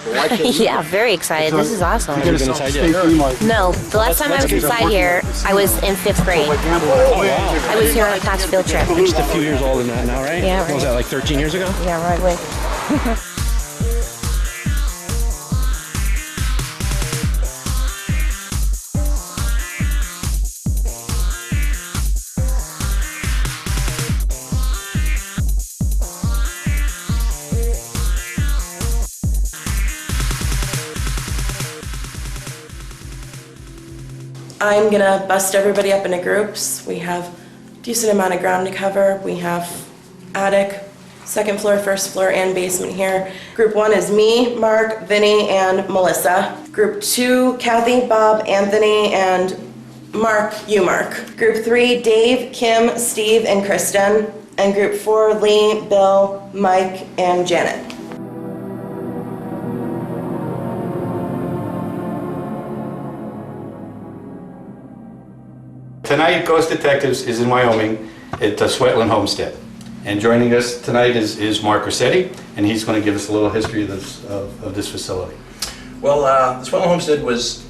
Yeah, very excited. This is awesome. You been inside yet? No, the last time I was inside here, I was in 5th grade. Oh, wow. I was here on a class field trip. You're just a few years older than that now, right? Yeah, What was that, like 13 years ago? Yeah, right away. I'm gonna bust everybody up into groups. We have a decent amount of ground to cover. We have attic, second floor, first floor, and basement here. Group 1 is me, Mark, Vinny, and Melissa. Group 2, Kathy, Bob, Anthony, and Mark, you Mark. Group 3, Dave, Kim, Steve, and Kristen. And group 4, Lee, Bill, Mike, and Janet. Tonight, Ghost Detectives is in Wyoming at the Sweatland Homestead. And joining us tonight is Mark Rossetti, and he's going to give us a little history of this facility. Well, the Sweatland Homestead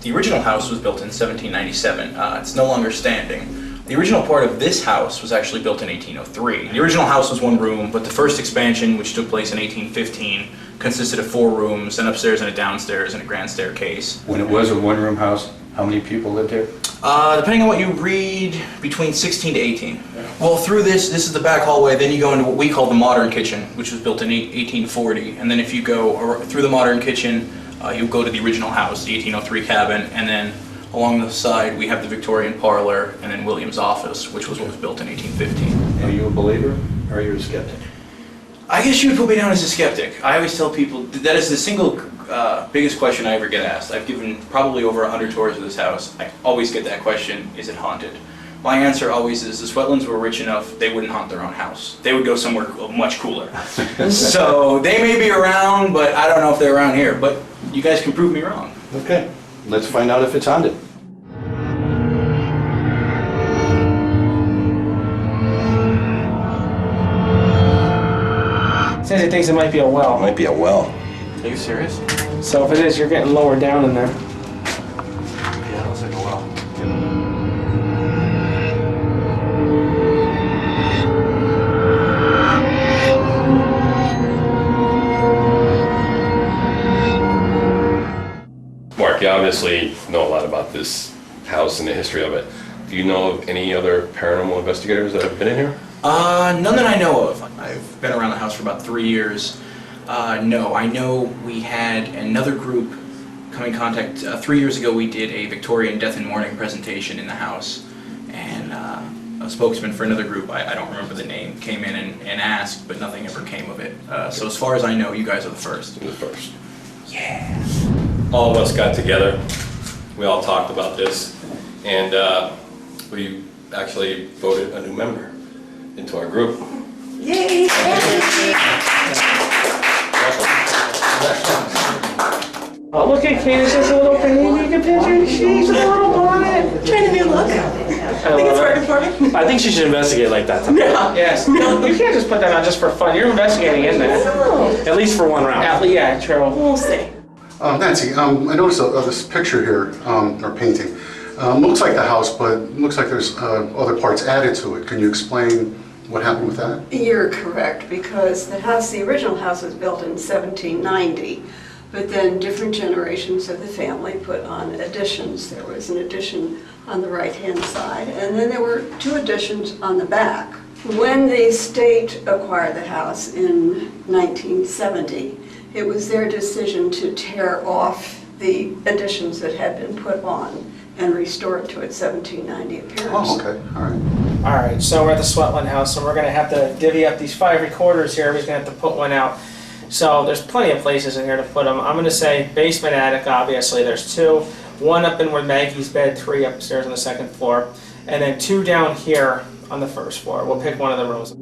the original house was built in 1797. It's no longer standing. The original part of this house was actually built in 1803. The original house was 1 room, but the first expansion, which took place in 1815, consisted of 4 rooms, an upstairs and a downstairs and a grand staircase. When it was a 1-room house, how many people lived here? Depending on what you read, between 16 to 18. Well, through this is the back hallway, then you go into what we call the modern kitchen, which was built in 1840. And then if you go through the modern kitchen, you'll go to the original house, the 1803 cabin, and then along the side we have the Victorian parlor, and then William's office, which was what was built in 1815. Are you a believer, or are you a skeptic? I guess you would put me down as a skeptic. I always tell people that is the single biggest question I ever get asked. I've given probably over 100 tours of this house. I always get that question, is it haunted? My answer always is the Sweatlands were rich enough, they wouldn't haunt their own house. They would go somewhere much cooler. So they may be around, but I don't know if they're around here. But you guys can prove me wrong. Okay, let's find out if it's haunted. Says he thinks it might be a well. Might be a well. Are you serious? So if it is, you're getting lower down in there. Yeah, it looks like a well. Mark, you obviously know a lot about this house and the history of it. Do you know of any other paranormal investigators that have been in here? None that I know of. I've been around the house for about 3 years. No, I know we had another group come in contact. 3 years ago we did a Victorian death and mourning presentation in the house, and a spokesman for another group, I don't remember the name, came in and asked, but nothing ever came of it. So as far as I know, you guys are the first. You're the first. Yeah. All of us got together, we all talked about this, and we actually voted a new member into our group. Yay! Oh, look at Candace's little baby picture. She's a little bonnet. Trying to new look. I think it's working for me. I think she should investigate like that. No. Yes. No, you can't just put that on just for fun. You're investigating in there. No. At least for 1 round. Yeah, true. We'll see. Nancy, I noticed this picture here, or painting. Looks like the house, but looks like there's other parts added to it. Can you explain what happened with that? You're correct, because the original house was built in 1790, but then different generations of the family put on additions. There was an addition on the right-hand side, and then there were 2 additions on the back. When the state acquired the house in 1970, it was their decision to tear off the additions that had been put on and restore it to its 1790 appearance. Oh, okay, all right. All right, so we're at the Sweatland house, and we're going to have to divvy up these 5 recorders here. Everybody's going to have to put one out. So there's plenty of places in here to put them. I'm going to say basement, attic, obviously. There's 2. 1 up in where Maggie's bed, 3 upstairs on the 2nd floor, and then 2 down here on the 1st floor. We'll pick one of the rooms.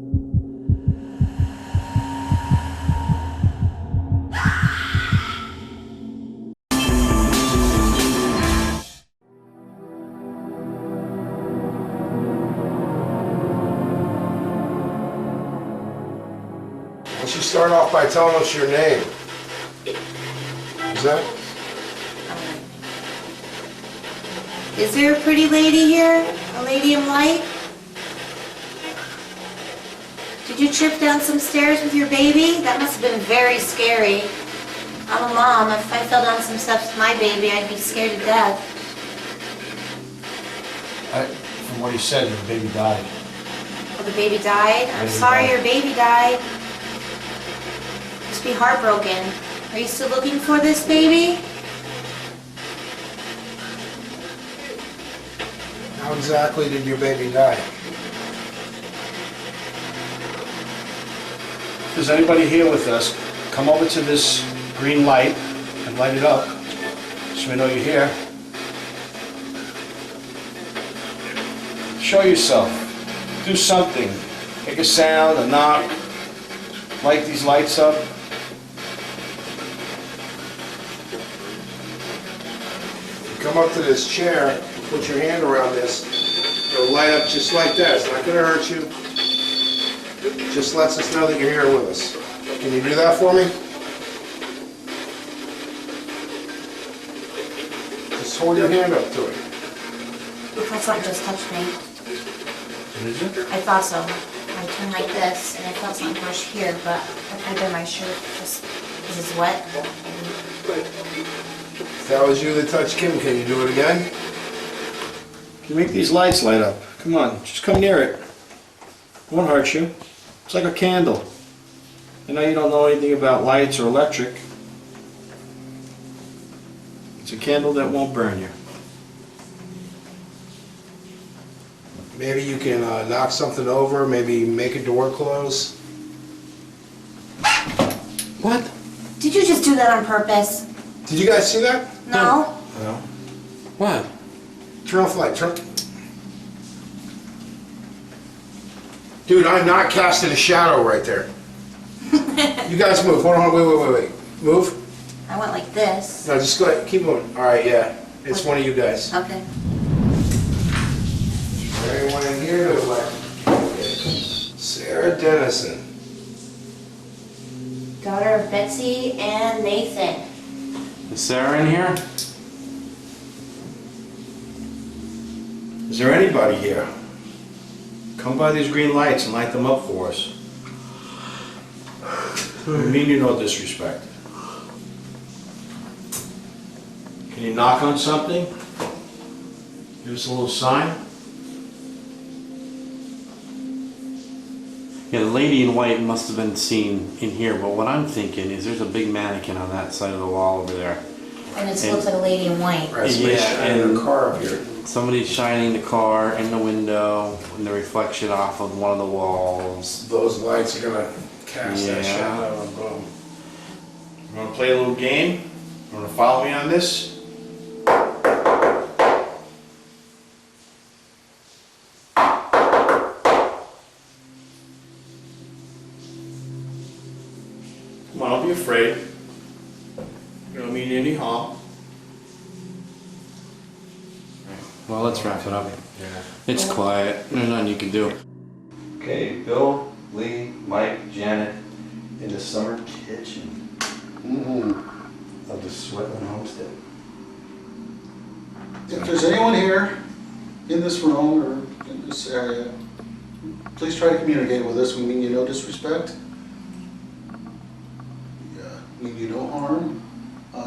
Why don't you start off by telling us your name? Who's that? Is there a pretty lady here? A lady in white? Did you trip down some stairs with your baby? That must have been very scary. I'm a mom. If I fell down some steps with my baby, I'd be scared to death. From what he said, the baby died. Oh, the baby died? I'm Baby sorry died. your baby died. Must be heartbroken. Are you still looking for this baby? How exactly did your baby die? If there's anybody here with us, come over to this green light and light it up so we know you're here. Show yourself. Do something. Make a sound, a knock. Light these lights up. Come up to this chair, put your hand around this, it'll light up just like that. It's not gonna hurt you. Just lets us know that you're here with us. Can you do that for me? Just hold your hand up to it. I thought something just touched me. I thought so. I turned like this and I felt something brush here, but I did my shirt just because it's wet. If that was you that touched Kim, can you do it again? Can you make these lights light up? Come on, just come near it. It won't hurt you. It's like a candle. I know you don't know anything about lights or electric. It's a candle that won't burn you. Maybe you can knock something over, maybe make a door close. What? Did you just do that on purpose? Did you guys see that? No. No. What? Turn off the light, turn. Dude, I'm not casting a shadow right there. You guys move, hold on, wait. Move. I went like this. No, just go ahead, keep moving. All right, yeah, it's one of you guys. Okay. Anyone in here to elect? Sarah Dennison. Daughter of Betsy and Nathan. Is Sarah in here? Is there anybody here? Come by these green lights and light them up for us. I mean you no disrespect. Can you knock on something? Give us a little sign? Yeah, the lady in white must have been seen in here, but what I'm thinking is there's a big mannequin on that side of the wall over there. And it looks like a lady in white. Right, somebody's shining a car up here. Somebody's shining the car in the window and the reflection off of one of the walls. Those lights are gonna cast that Yeah. shadow and boom. You wanna play a little game? You wanna follow me on this? Come on, don't be afraid. You don't mean any harm. Well, let's wrap it up. It's quiet. There's nothing you can do. Okay, Bill, Lee, Mike, Janet, in the summer kitchen of the Sweatland homestead. If there's anyone here in this room or in this area, please try to communicate with us. We mean you no disrespect. We mean you no harm.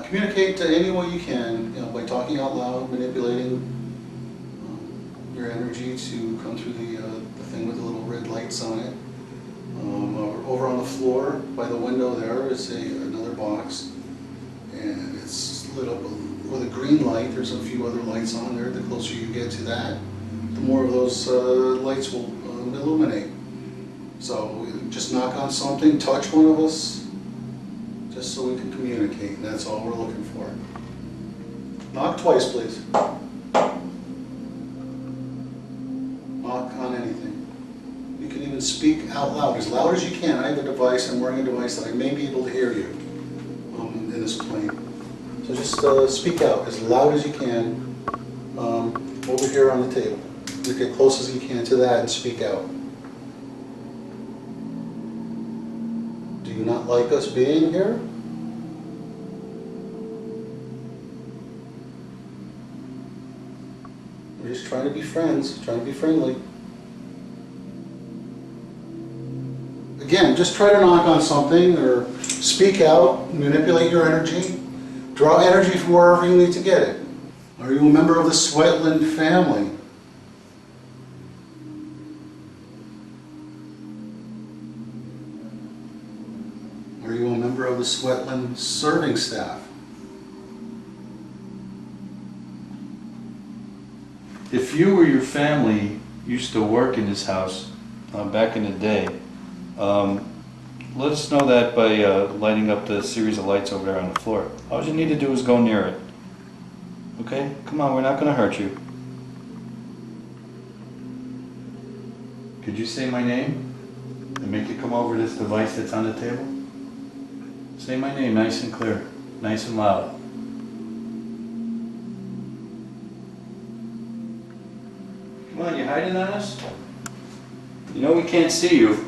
Communicate to any way you can, by talking out loud, manipulating your energy to come through the thing with the little red lights on it. Over on the floor by the window there is another box, and it's lit up with a green light. There's a few other lights on there. The closer you get to that, the more of those lights will illuminate. So just knock on something, touch one of us, just so we can communicate, and that's all we're looking for. Knock twice, please. Knock on anything. You can even speak out loud, as loud as you can. I have a device, I'm wearing a device that I may be able to hear you in this plane. So just speak out as loud as you can over here on the table. You get close as you can to that and speak out. Do you not like us being here? We're just trying to be friends, trying to be friendly. Again, just try to knock on something or speak out, manipulate your energy, draw energy from wherever you need to get it. Are you a member of the Sweatland family? Are you a member of the Sweatland serving staff? If you or your family used to work in this house back in the day, let us know that by lighting up the series of lights over there on the floor. All you need to do is go near it. Okay? Come on, we're not going to hurt you. Could you say my name and make it come over this device that's on the table? Say my name nice and clear, nice and loud. Come on, you hiding on us? You know we can't see you.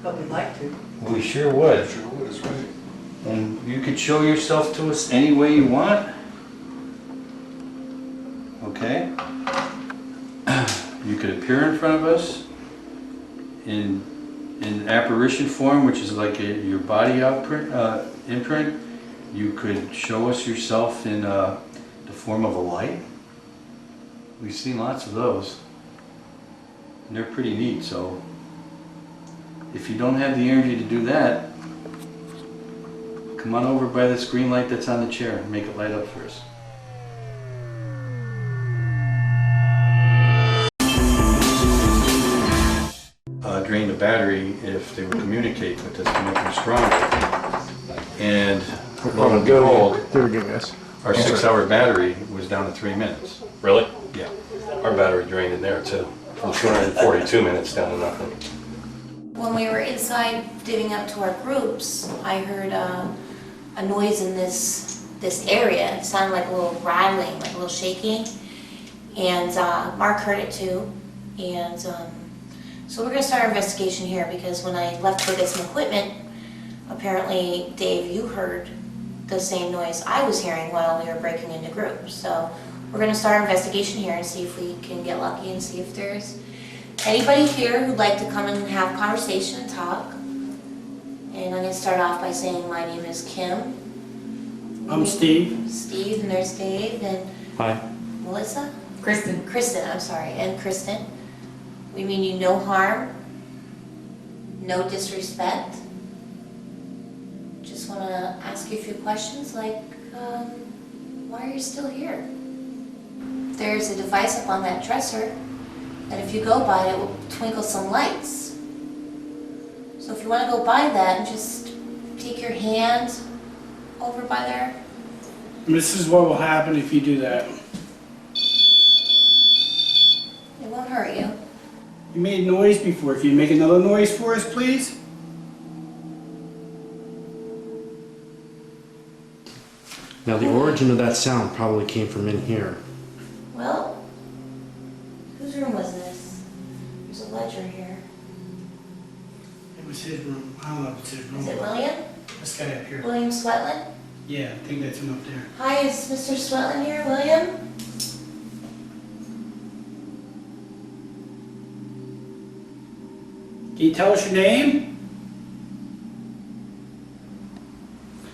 But we'd like to. We sure would. Sure would, that's right. And you could show yourself to us any way you want. Okay? You could appear in front of us in apparition form, which is like your body imprint. You could show us yourself in the form of a light. We've seen lots of those. And they're pretty neat, so if you don't have the energy to do that, come on over by this green light that's on the chair and make it light up for us. Drain the battery if they would communicate with us to make them stronger. And lo and behold, There we go, guys. our 6-hour battery was down to 3 minutes. Really? Yeah. Our battery drained in there too, from 242 minutes down to nothing. When we were inside divvying up to our groups, I heard a noise in this area. It sounded like a little rattling, like a little shaking. And Mark heard it too. And so we're gonna start our investigation here because when I left to go get some equipment, apparently, Dave, you heard the same noise I was hearing while we were breaking into groups. So we're gonna start our investigation here and see if we can get lucky and see if there's anybody here who'd like to come and have a conversation and talk. And I'm gonna start off by saying my name is Kim. I'm Steve. Steve, and there's Dave, and Hi. Melissa? Kristen. Kristen, I'm sorry, and Kristen. We mean you no harm, no disrespect. Just wanna ask you a few questions like, why are you still here? There's a device up on that dresser that if you go by it will twinkle some lights. So if you wanna go by that and just take your hand over by there. This is what will happen if you do that. It won't hurt you. You made noise before. Can you make another noise for us, please? Now the origin of that sound probably came from in here. Well, whose room was this? There's a ledger here. It was his room. I don't know if it's his room. Is it William? This guy up here. William Sweatland? Yeah, I think that's him up there. Hi, is Mr. Sweatland here, William? Can you tell us your name?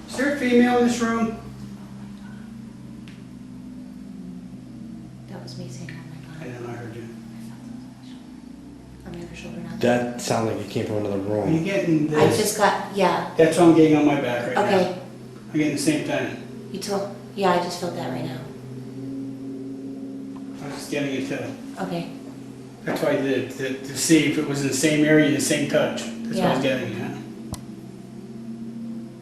Is there a female in this room? That was me saying, oh my I god. don't know, I heard you. I'm never shoulder now. That sounded like it came from another Are you room. getting I this? just got, yeah, That's what I'm getting on my back right now. okay. I'm getting the same thing. You told, yeah, I just felt that right now. I was just getting it too. Okay, That's why I did it, to see if it was in the same area, the same touch. That's what I was Yeah. getting at.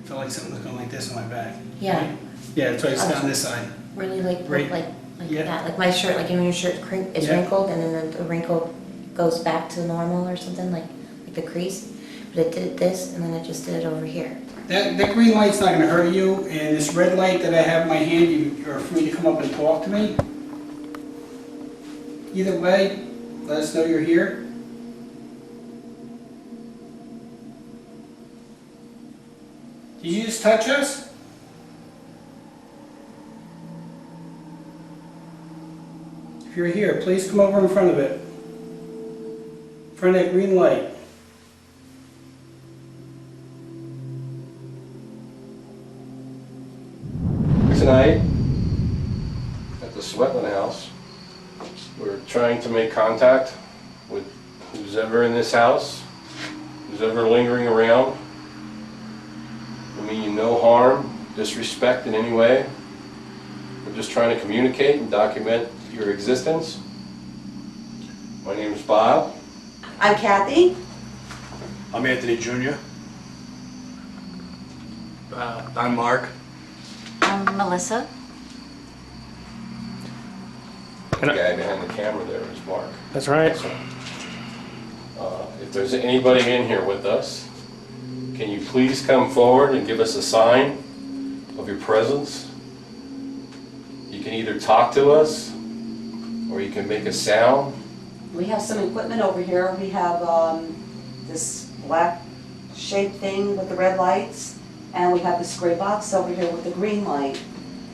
Felt like something was going like this on my back. yeah, Yeah, that's why it's on this side. really like, Right. like Yeah. that, like my shirt, like when your shirt is Yeah. wrinkled and then the wrinkle goes back to normal or something, like the crease. But it did this and then it just did it over here. That green light's not gonna hurt you, and this red light that I have in my hand, you are free to come up and talk to me. Either way, let us know you're here. Did you just touch us? If you're here, please come over in front of it. In front of that green light. Tonight, at the Sweatland house, we're trying to make contact with who's ever in this house, who's ever lingering around. We mean you no harm, disrespect in any way. We're just trying to communicate and document your existence. My name is Bob. I'm Kathy. I'm Anthony Jr. I'm Mark. I'm Melissa. The guy behind the camera there is Mark. That's right. If there's anybody in here with us, can you please come forward and give us a sign of your presence? You can either talk to us, or you can make a sound. We have some equipment over here. We have this black shaped thing with the red lights, and we have this gray box over here with the green light.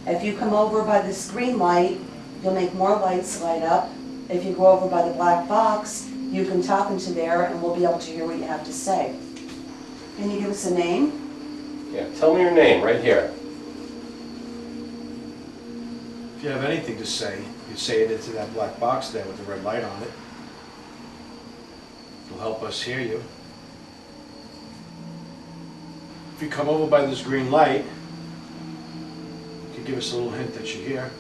If you come over by this green light, you'll make more lights light up. If you go over by the black box, you can talk into there and we'll be able to hear what you have to say. Can you give us a name? Yeah, tell me your name right here. If you have anything to say, you say it into that black box there with the red light on it. It'll help us hear you. If you come over by this green light, you can give us a little hint that you're here.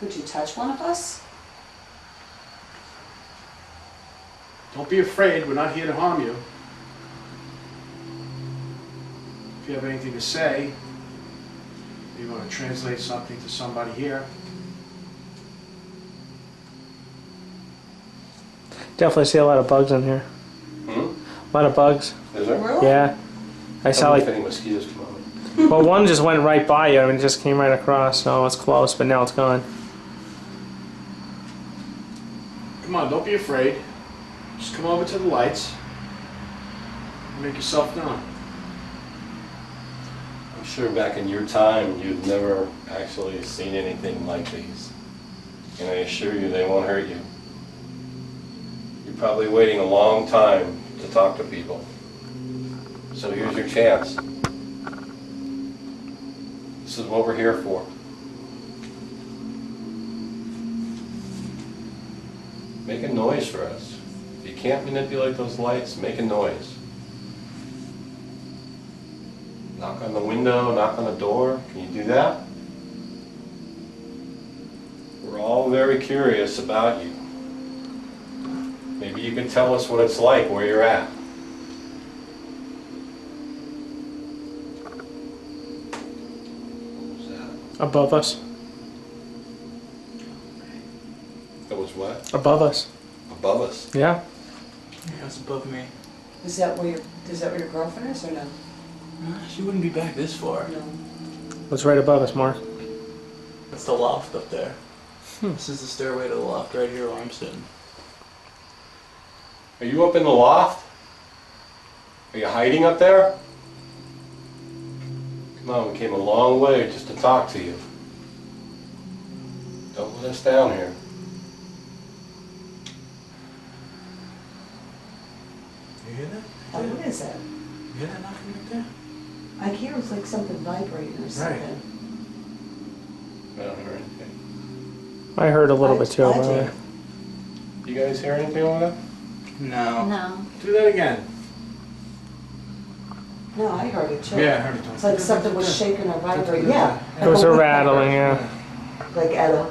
Could you touch one of us? Don't be afraid, we're not here to harm you. If you have anything to say, you want to translate something to somebody here, Definitely see a lot of bugs in here. Hmm? A lot of bugs. Is there? Really? Yeah. I saw If like, any mosquitoes come on. well, one just went right by you. I mean, it just came right across. So it's close, but now it's gone. come on, don't be afraid. Just come over to the lights and make yourself known. I'm sure back in your time, you'd never actually seen anything like these. And I assure you, they won't hurt you. You're probably waiting a long time to talk to people. So here's your chance. This is what we're here for. Make a noise for us. If you can't manipulate those lights, make a noise. Knock on the window, knock on the door. Can you do that? We're all very curious about you. Maybe you can tell us what it's like where you're at. What was that? Above us. That was what? Above us. Above us. Yeah. Yeah, it's above me. Is that where your girlfriend is or no? She wouldn't be back this far. No. What's right above us, Mark? That's the loft up there. This is the stairway to the loft right here where I'm sitting. Are you up in the loft? Are you hiding up there? Come on, we came a long way just to talk to you. Don't let us down here. You hear that? Oh, what is that? You hear that knocking right there? I hear it's like something vibrating or something. I don't hear anything. I heard a little bit too. I By the way. did. You guys hear anything over there? No. No. Do that again. No, I heard it too. Yeah, I heard it. It's like something was shaking or vibrating. Yeah. It was a rattling, yeah. Like at a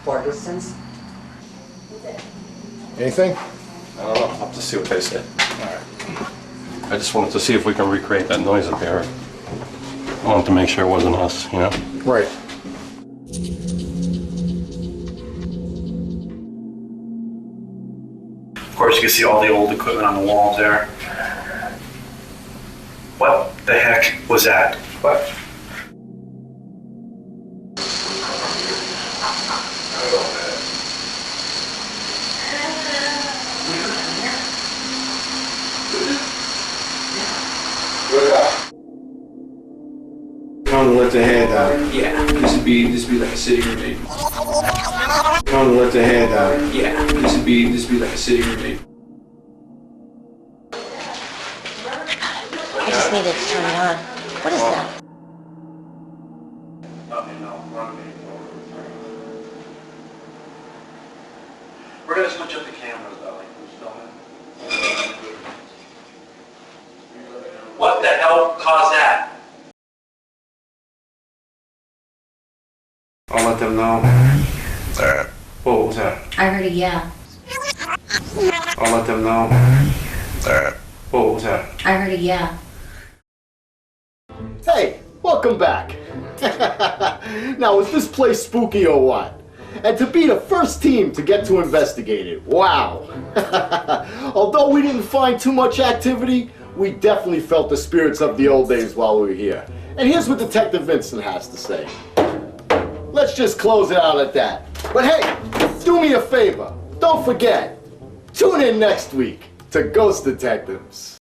far distance. Anything? I don't know. I'll have to see what they say. I just wanted to see if we can recreate that noise up here. I wanted to make sure it wasn't us, you know? Right. Of course, you can see all the old equipment on the walls there. What the heck was that? What? Come to let the hair down. Yeah, this would be be like a sitting room maybe. Come let the hair down. Yeah, this would be like a sitting room maybe. I just needed to turn it on. What is that? We're gonna switch up the cameras though, like who's filming. What the hell caused that? I'll let them know. What was that? I heard a yeah. I'll let them know. What was that? I heard a yeah. Hey, welcome back. Now, is this place spooky or what? And to be the first team to get to investigate it, wow. Although we didn't find too much activity, we definitely felt the spirits of the old days while we were here. And here's what Detective Vincent has to say. Let's just close it out at that. But hey, do me a favor. Don't forget, tune in next week to Ghost Detectives.